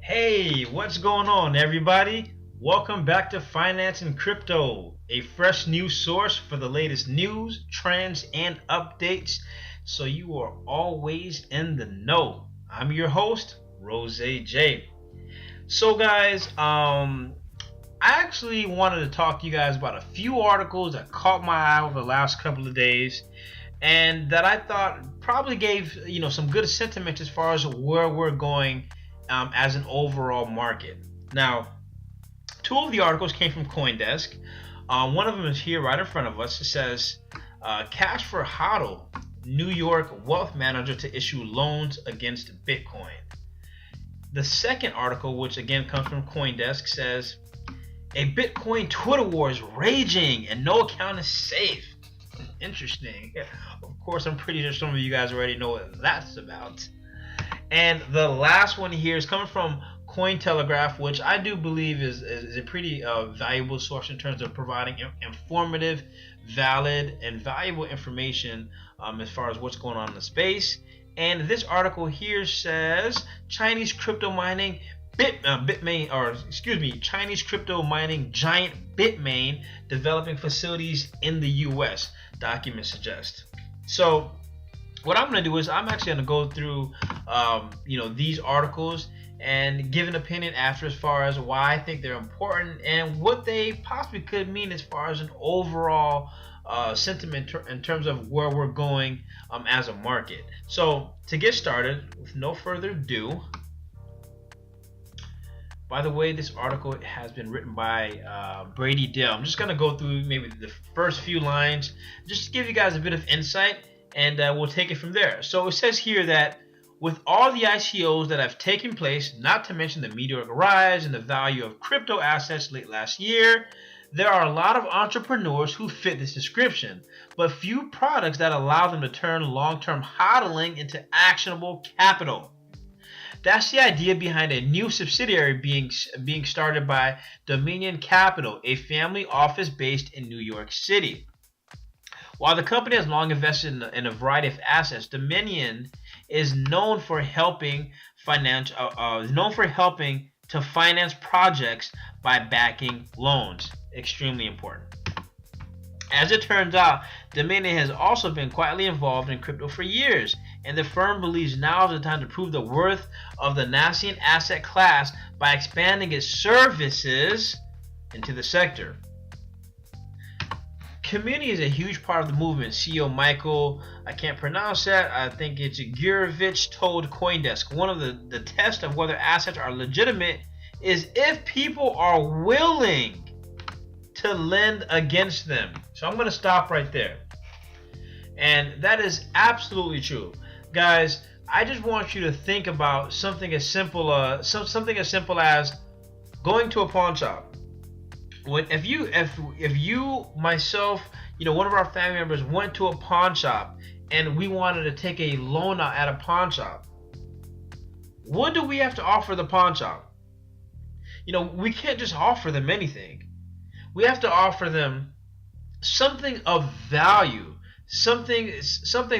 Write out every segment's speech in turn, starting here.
Hey, what's going on, everybody? Welcome back to Finance and Crypto, a fresh news source for the latest news, trends, and updates, so you are always in the know. I'm your host, Rose J. So, guys, I actually wanted to talk to you guys about a few articles that caught my eye over the last couple of days, and that I thought probably gave some good sentiment as far as where we're going as an overall market. Now, two of the articles came from Coindesk. One of them is here right in front of us. It says, "Cash for HODL, New York wealth manager to issue loans against Bitcoin." The second article, which again comes from Coindesk, says, "A Bitcoin Twitter war is raging and no account is safe." Interesting. Of course, I'm pretty sure some of you guys already know what that's about. And the last one here is coming from Telegraph, which I do believe is a pretty valuable source in terms of providing informative, valid, and valuable information as far as what's going on in the space. And this article here says Chinese crypto mining Chinese crypto mining giant Bitmain developing facilities in the U.S. Documents suggest. So what I'm going to do is I'm actually going to go through these articles and give an opinion after as far as why I think they're important and what they possibly could mean as far as an overall sentiment in terms of where we're going as a market. So to get started, with no further ado, by the way, this article has been written by Brady Dale. I'm just going to go through maybe the first few lines just to give you guys a bit of insight, and we'll take it from there. So it says here that with all the ICOs that have taken place, not to mention the meteoric rise in the value of crypto assets late last year, there are a lot of entrepreneurs who fit this description, but few products that allow them to turn long-term hodling into actionable capital. That's the idea behind a new subsidiary being started by Dominion Capital, a family office based in New York City. While the company has long invested in a variety of assets, Dominion is known for helping to finance projects by backing loans. Extremely important. As it turns out, Dominion has also been quietly involved in crypto for years, and the firm believes now is the time to prove the worth of the nascent asset class by expanding its services into the sector. Community is a huge part of the movement. CEO Michael, I can't pronounce that, I think it's Gurevich, told Coindesk, one of the tests of whether assets are legitimate is if people are willing to lend against them. So I'm going to stop right there. And that is absolutely true. Guys, I just want you to think about something as simple as going to a pawn shop. If you, myself, one of our family members went to a pawn shop and we wanted to take a loan out at a pawn shop, what do we have to offer the pawn shop? We can't just offer them anything. We have to offer them something of value, something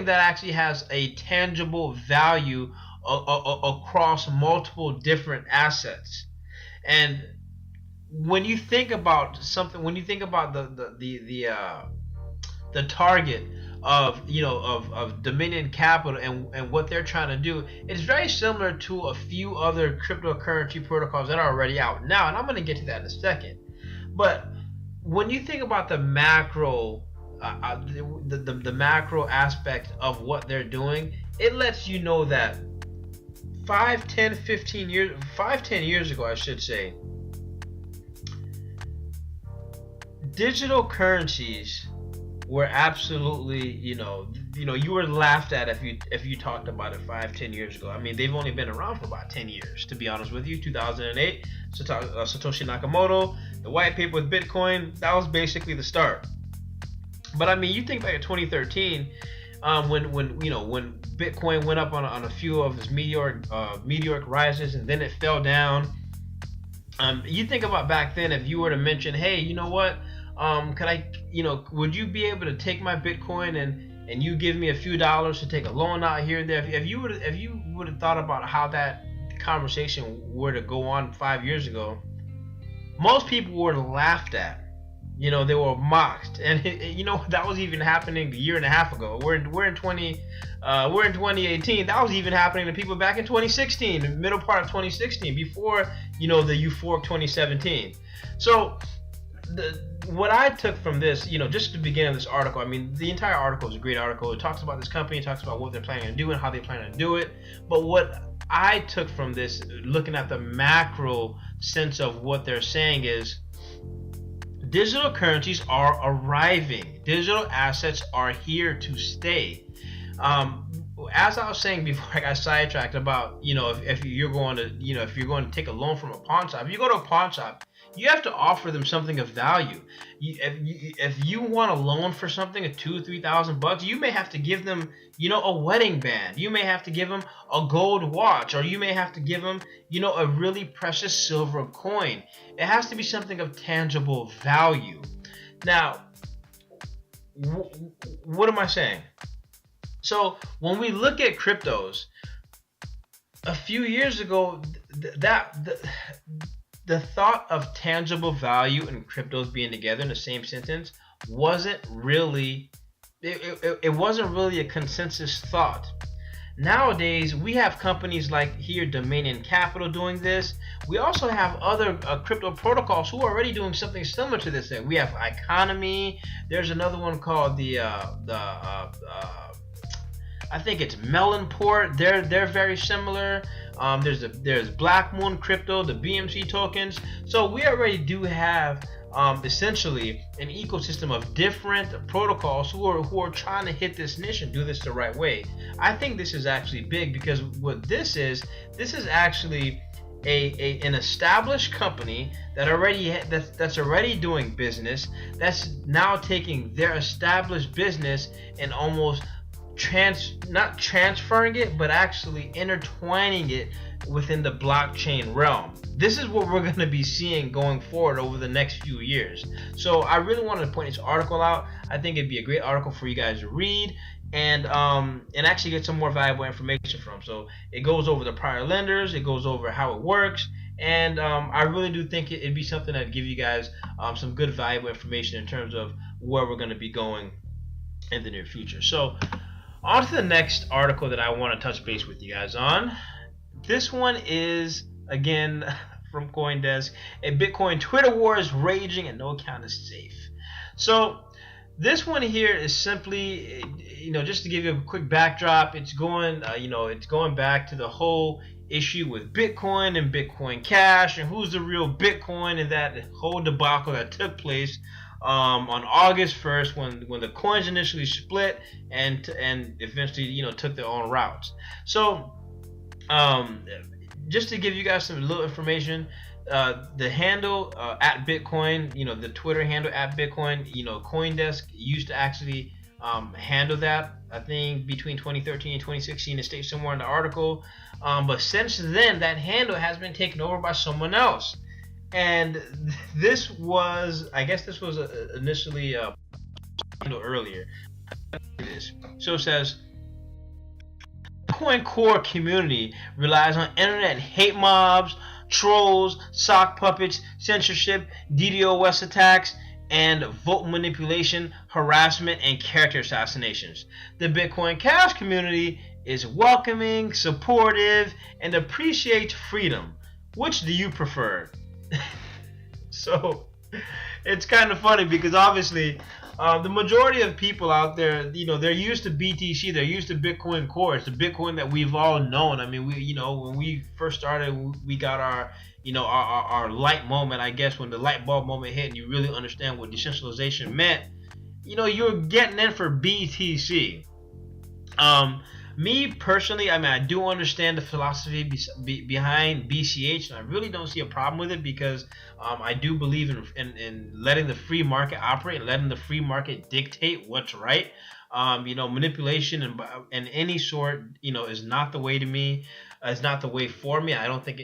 that actually has a tangible value across multiple different assets. And when you think about something, when you think about the target of Dominion Capital and what they're trying to do, it's very similar to a few other cryptocurrency protocols that are already out now, and I'm going to get to that in a second. But when you think about the macro the macro aspect of what they're doing, it lets you know that 10 years ago, I should say, digital currencies were absolutely, you were laughed at if you talked about it 5-10 years ago. I mean, they've only been around for about 10 years, to be honest with you. 2008, Satoshi Nakamoto, the white paper with Bitcoin, that was basically the start. But I mean, you think back at 2013, when Bitcoin went up on a few of its meteoric rises, and then it fell down. You think about back then, if you were to mention, hey, you know what? Would you be able to take my Bitcoin and you give me a few dollars to take a loan out here and there? If you would have thought about how that conversation were to go on 5 years ago, most people were laughed at. They were mocked, and that was even happening a year and a half ago. We're in 2018. That was even happening to people back in 2016, the middle part of 2016, before the euphoric 2017. So what I took from this, just at the beginning of this article, I mean, the entire article is a great article. It talks about this company, it talks about what they're planning to do and how they plan to do it. But what I took from this, looking at the macro sense of what they're saying, is digital currencies are arriving. Digital assets are here to stay. As I was saying before, I got sidetracked about, if you're going to take a loan from a pawn shop, if you go to a pawn shop, you have to offer them something of value. If you want a loan for something of $2,000-3,000, you may have to give them, a wedding band. You may have to give them a gold watch, or you may have to give them, a really precious silver coin. It has to be something of tangible value. Now, what am I saying? So when we look at cryptos, a few years ago, the thought of tangible value and cryptos being together in the same sentence wasn't really a consensus thought. Nowadays, we have companies like here Dominion Capital doing this. We also have other crypto protocols who are already doing something similar to this thing. We have Economy. There's another one called I think it's Melonport. They're very similar. There's Black Moon Crypto, the BMC tokens. So we already do have essentially an ecosystem of different protocols who are trying to hit this niche and do this the right way. I think this is actually big, because what this is actually an established company that's already doing business, that's now taking their established business and almost not transferring it, but actually intertwining it within the blockchain realm. This is what we're going to be seeing going forward over the next few years. So I really wanted to point this article out. I think it'd be a great article for you guys to read and actually get some more valuable information from. So it goes over the prior lenders, it goes over how it works, and I really do think it'd be something that'd give you guys some good valuable information in terms of where we're going to be going in the near future. So on to the next article that I want to touch base with you guys on. This one is, again, from Coindesk. A Bitcoin Twitter war is raging and no account is safe. So this one here is simply, just to give you a quick backdrop, it's going back to the whole issue with Bitcoin and Bitcoin Cash and who's the real Bitcoin, and that whole debacle that took place on August 1st when the coins initially split and eventually took their own routes. So just to give you guys some little information, the handle at Bitcoin, the Twitter handle at Bitcoin, Coindesk used to actually handle that, I think between 2013 and 2016. It states somewhere in the article, but since then that handle has been taken over by someone else. And this was initially earlier. So it says, Bitcoin core community relies on internet hate mobs, trolls, sock puppets, censorship, DDoS attacks, and vote manipulation, harassment, and character assassinations. The Bitcoin Cash community is welcoming, supportive, and appreciates freedom. Which do you prefer? So it's kind of funny because obviously the majority of people out there, they're used to BTC, they're used to Bitcoin Core. It's the Bitcoin that we've all known. I mean, when we first started, we got our light moment, I guess, when the light bulb moment hit and you really understand what decentralization meant. You're getting in for BTC. Me personally, I do understand the philosophy behind BCH, and I really don't see a problem with it because I do believe in letting the free market operate and letting the free market dictate what's right. Manipulation and any sort, is not the way to me. Is not the way for me. I don't think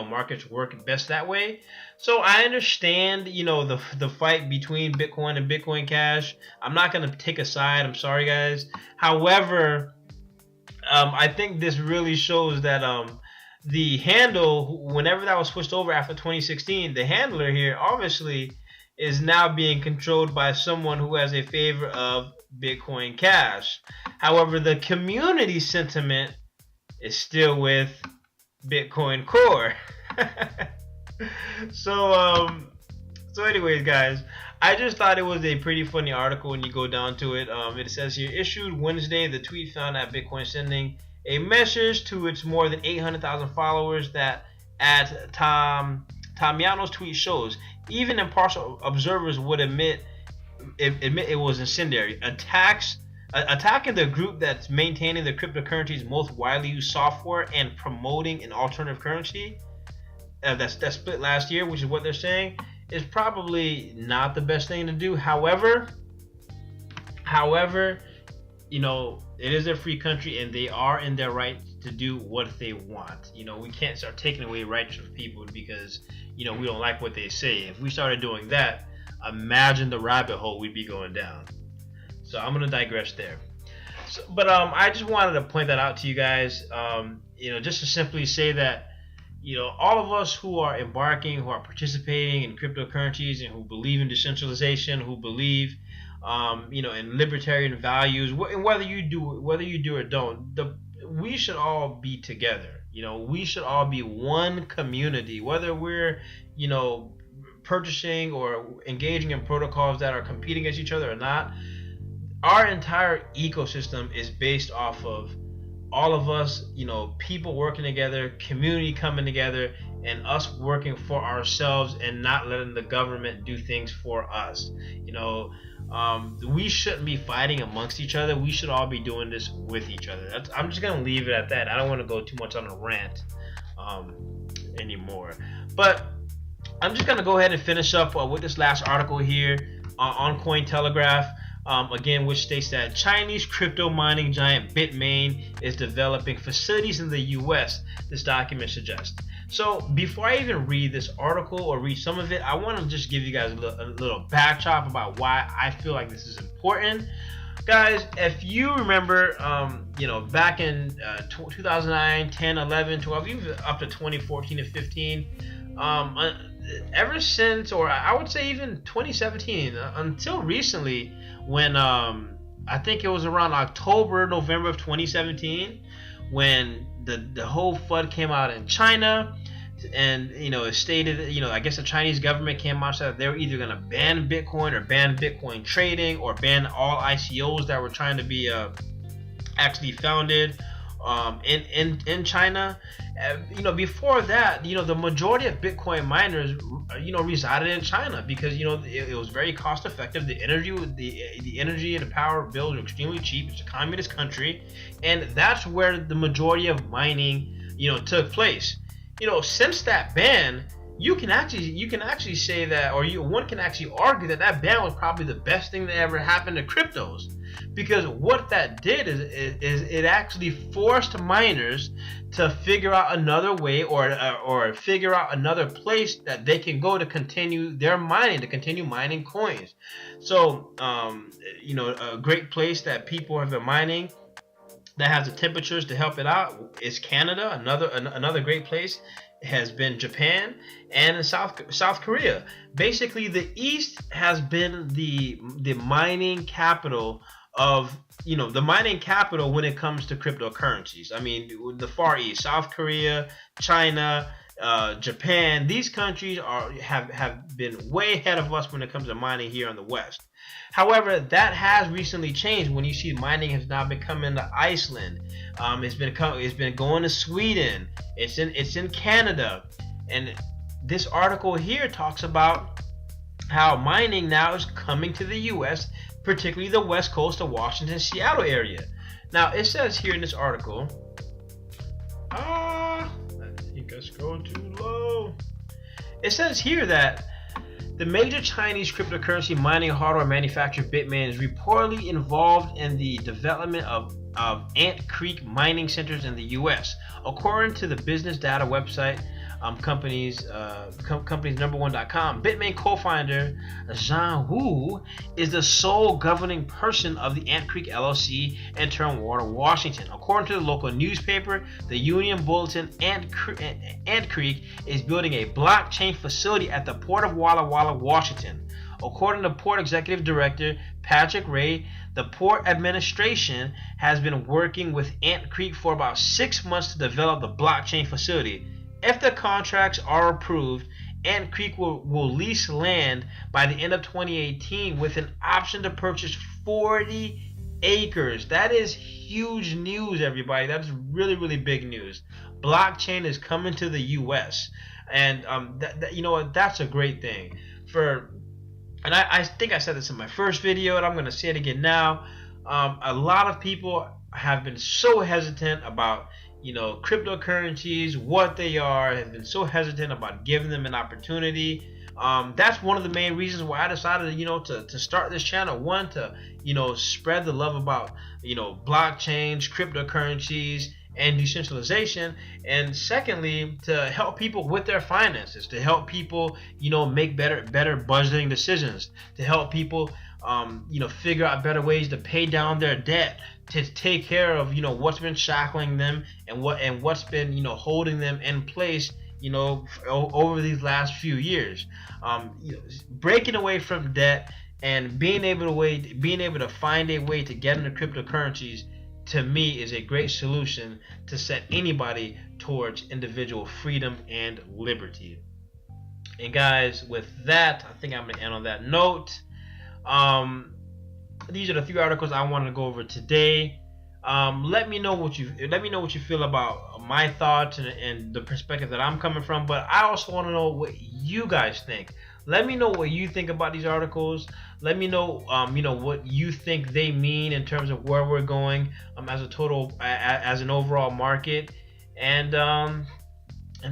markets work best that way. So I understand the fight between Bitcoin and Bitcoin Cash. I'm not gonna take a side. I'm sorry, guys. However, I think this really shows that the handle, whenever that was switched over after 2016, the handler here obviously is now being controlled by someone who has a favor of Bitcoin Cash. However, the community sentiment is still with Bitcoin Core. so anyways, guys, I just thought it was a pretty funny article when you go down to it. It says here, issued Wednesday, the tweet found at Bitcoin sending a message to its more than 800,000 followers that, as Tamiano's tweet shows, even impartial observers would admit it was incendiary. Attacking the group that's maintaining the cryptocurrency's most widely used software and promoting an alternative currency that split last year, which is what they're saying, is probably not the best thing to do. However, you know, it is a free country and they are in their right to do what they want. You know, we can't start taking away rights from people because, you know, we don't like what they say. If we started doing that, imagine the rabbit hole we'd be going down. So I'm going to digress there. But I just wanted to point that out to you guys, you know, just to simply say that, you know, all of us who are embarking, who are participating in cryptocurrencies and who believe in decentralization, who believe, you know, in libertarian values, whether you do or don't, we should all be together. You know, we should all be one community, whether we're, you know, purchasing or engaging in protocols that are competing against each other or not. Our entire ecosystem is based off of all of us, you know, people working together, community coming together, and us working for ourselves and not letting the government do things for us. You know, we shouldn't be fighting amongst each other. We should all be doing this with each other. I'm just going to leave it at that. I don't want to go too much on a rant anymore. But I'm just going to go ahead and finish up with this last article here on Cointelegraph. Again, which states that Chinese crypto mining giant Bitmain is developing facilities in the US, this document suggests. So before I even read this article or read some of it, I want to just give you guys a little backdrop about why I feel like this is important. Guys, if you remember, you know, back in 2009, 10, 11, 12, even up to 2014 and 15, ever since, or I would say even 2017, until recently, when I think it was around October, November of 2017, when the whole FUD came out in China, and you know, it stated, you know, I guess the Chinese government came out and said they were either going to ban Bitcoin or ban Bitcoin trading or ban all ICOs that were trying to be actually founded in China. You know, before that, you know, the majority of Bitcoin miners, you know, resided in China because, you know, it was very cost effective. The energy and the power bills are extremely cheap. It's a communist country, and that's where the majority of mining, you know, took place. You know, since that ban, you can actually say that, or one can actually argue that that ban was probably the best thing that ever happened to cryptos, because what that did is it actually forced miners to figure out another way or figure out another place that they can go to continue their mining, to continue mining coins. So you know, a great place that people have been mining that has the temperatures to help it out is Canada. Another great place has been Japan and South Korea. Basically, the East has been the mining capital of, you know, the mining capital when it comes to cryptocurrencies. I mean, the Far East, South Korea, China, Japan, these countries have been way ahead of us when it comes to mining here in the West. However, that has recently changed when you see mining has now been coming to Iceland. It's been going to Sweden. It's in Canada. And this article here talks about how mining now is coming to the US, particularly the West Coast, the Washington, Seattle area. Now, it says here in this article, I think I scrolled too low. It says here that the major Chinese cryptocurrency mining hardware manufacturer Bitmain is reportedly involved in the development of Ant Creek mining centers in the U.S. According to the business data website company's number1.com. Bitmain co-founder Zhang Wu is the sole governing person of the Ant Creek LLC in Turnwater, Washington. According to the local newspaper, the Union Bulletin, Ant Creek is building a blockchain facility at the Port of Walla Walla, Washington. According to Port Executive Director Patrick Ray, the Port Administration has been working with Ant Creek for about 6 months to develop the blockchain facility. If the contracts are approved, Ant Creek will lease land by the end of 2018 with an option to purchase 40 acres. That is huge news, everybody. That's really, really big news. Blockchain is coming to the U.S. and you know what? That's a great thing. And I think I said this in my first video, and I'm going to say it again now. A lot of people have been so hesitant about, cryptocurrencies, what they are, have been so hesitant about giving them an opportunity. That's one of the main reasons why I decided, to start this channel. One, to, spread the love about, blockchains, cryptocurrencies, and decentralization, and secondly, to help people with their finances, to help people make better budgeting decisions, to help people figure out better ways to pay down their debt, to take care of what's been shackling them and what's been holding them in place over these last few years. Breaking away from debt and being able to find a way to get into cryptocurrencies, to me, is a great solution to set anybody towards individual freedom and liberty. And guys, with that, I think I'm going to end on that note. These are the 3 articles I wanted to go over today. Let me know what you feel about my thoughts and the perspective that I'm coming from. But I also want to know what you guys think. Let me know what you think about these articles. Let me know, what you think they mean in terms of where we're going as an overall market. And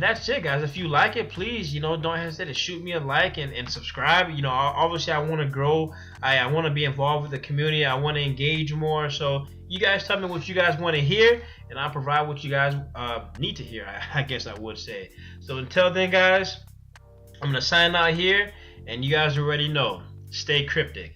that's it, guys. If you like it, please, don't hesitate to shoot me a like and subscribe. Obviously, I want to grow. I want to be involved with the community. I want to engage more. So you guys tell me what you guys want to hear, and I'll provide what you guys need to hear, I guess I would say. So until then, guys, I'm going to sign out here, and you guys already know, stay cryptic.